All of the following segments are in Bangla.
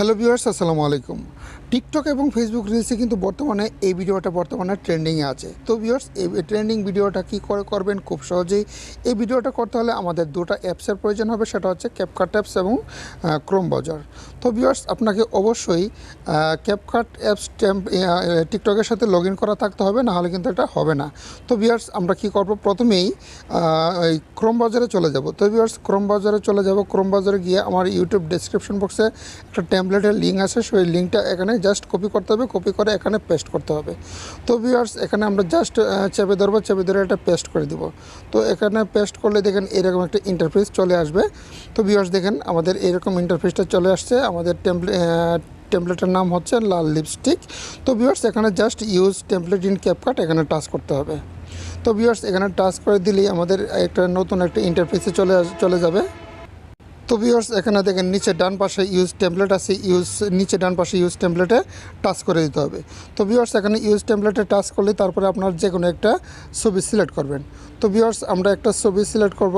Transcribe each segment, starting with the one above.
হ্যালো ভিউয়ার্স, আসসালামু আলাইকুম। টিকটক এবং ফেসবুক রিলসে কিন্তু বর্তমানে এই ভিডিওটা ট্রেন্ডিংয়ে আছে। তো ভিউয়ার্স, এই ট্রেন্ডিং ভিডিওটা কী করে করবেন খুব সহজেই। এই ভিডিওটা করতে হলে আমাদের দুটো অ্যাপসের প্রয়োজন হবে, সেটা হচ্ছে ক্যাপকাট অ্যাপস এবং ক্রোম ব্রাউজার। তো ভিউয়ার্স, আপনাকে অবশ্যই ক্যাপকাট অ্যাপস টিকটকের সাথে লগ ইন করা থাকতে হবে, নাহলে কিন্তু এটা হবে না। তো ভিউয়ার্স, আমরা কী করব, প্রথমেই এই ক্রোম ব্রাউজারে চলে যাব। তো ভিউয়ার্স, ক্রোম ব্রাউজারে চলে যাব। ক্রোম ব্রাউজারে গিয়ে আমার ইউটিউব ডেসক্রিপশন বক্সে একটা টেমপ্লেটের লিঙ্ক আছে, সেই লিঙ্কটা এখানে জাস্ট কপি করতে হবে, কপি করে এখানে পেস্ট করতে হবে। তো ভিউয়ার্স, এখানে আমরা জাস্ট চেপে ধরবো, চেপে ধরে এটা পেস্ট করে দিব। তো এখানে পেস্ট করলে দেখেন এরকম একটা ইন্টারফেস চলে আসবে। তো ভিউয়ার্স, দেখেন আমাদের এরকম ইন্টারফেসটা চলে আসছে। আমাদের টেমপ্লেটের নাম হচ্ছে লাল লিপস্টিক। তো ভিউয়ার্স, এখানে just use template in CapCut এখানে টাচ করতে হবে। তো ভিউয়ার্স, এখানে টাচ করে দিলেই আমাদের নতুন একটা ইন্টারফেসে চলে যাবে। তো ভিউয়ার্স, এখানে দেখেন নিচে ডান পাশে ইউজ টেমপ্লেট আছে, নিচে ডান পাশে ইউজ টেমপ্লেটে টাচ করে দিতে হবে। তো ভিউয়ার্স, এখানে ইউজ টেমপ্লেটে টাচ করলে তারপরে আপনার যে কোনো একটা ছবি সিলেক্ট করবেন। তো ভিউয়ার্স, আমরা একটা ছবি সিলেক্ট করব।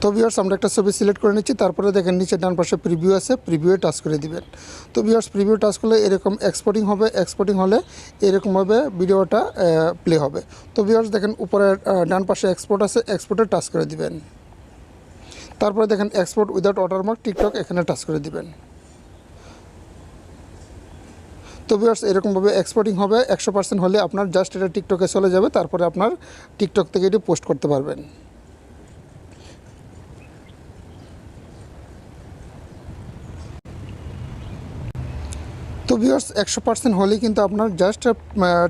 তো ভিউয়ার্স, আমরা একটা ছবি সিলেক্ট করে নিচ্ছি। তারপরে দেখেন নিচে ডান পাশে প্রিভিউ আছে, প্রিভিউয়ে টাচ করে দিবেন। তো ভিউয়ার্স, প্রিভিউ টাচ করলে এরকম এক্সপোর্টিং হবে, এক্সপোর্টিং হলে এরকমভাবে ভিডিওটা প্লে হবে। তো ভিউয়ার্স, দেখেন উপরে ডান পাশে এক্সপোর্ট আছে, এক্সপোর্টে টাচ করে দিবেন। তারপরে দেখেন এক্সপোর্ট উইদাউট ওয়াটারমার্ক টিকটক, এখানে টাচ করে দিবেন। তো ভিউয়ার্স, এরকমভাবে এক্সপোর্টিং হবে। 100% হলে আপনার জাস্ট এটা টিকটকে চলে যাবে। তারপরে আপনার টিকটক থেকে এটি পোস্ট করতে পারবেন। তো ভিউয়ার্স, 100% হলেই কিন্তু আপনার জাস্ট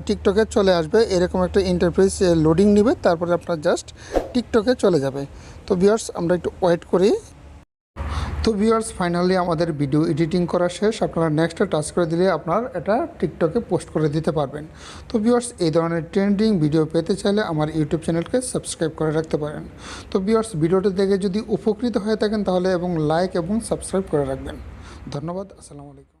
টিকটকে চলে আসবে। এরকম একটা ইন্টারফেস লোডিং নেবে, তারপরে আপনার জাস্ট টিকটকে চলে যাবে। তো ভিউয়ার্স, আমরা একটু ওয়েট করি। তো ভিউয়ার্স, ফাইনালি আমাদের ভিডিও এডিটিং করা শেষ। আপনারা নেক্সটে টাচ করে দিলে আপনার এটা টিকটকে পোস্ট করে দিতে পারবেন। তো ভিউয়ার্স, এই ধরনের ট্রেন্ডিং ভিডিও পেতে চাইলে আমার ইউটিউব চ্যানেলকে সাবস্ক্রাইব করে রাখতে পারেন। তো ভিউয়ার্স, ভিডিওটি দেখে যদি উপকৃত হয়ে থাকেন তাহলে লাইক এবং সাবস্ক্রাইব করে রাখবেন। ধন্যবাদ। আসসালামু আলাইকুম।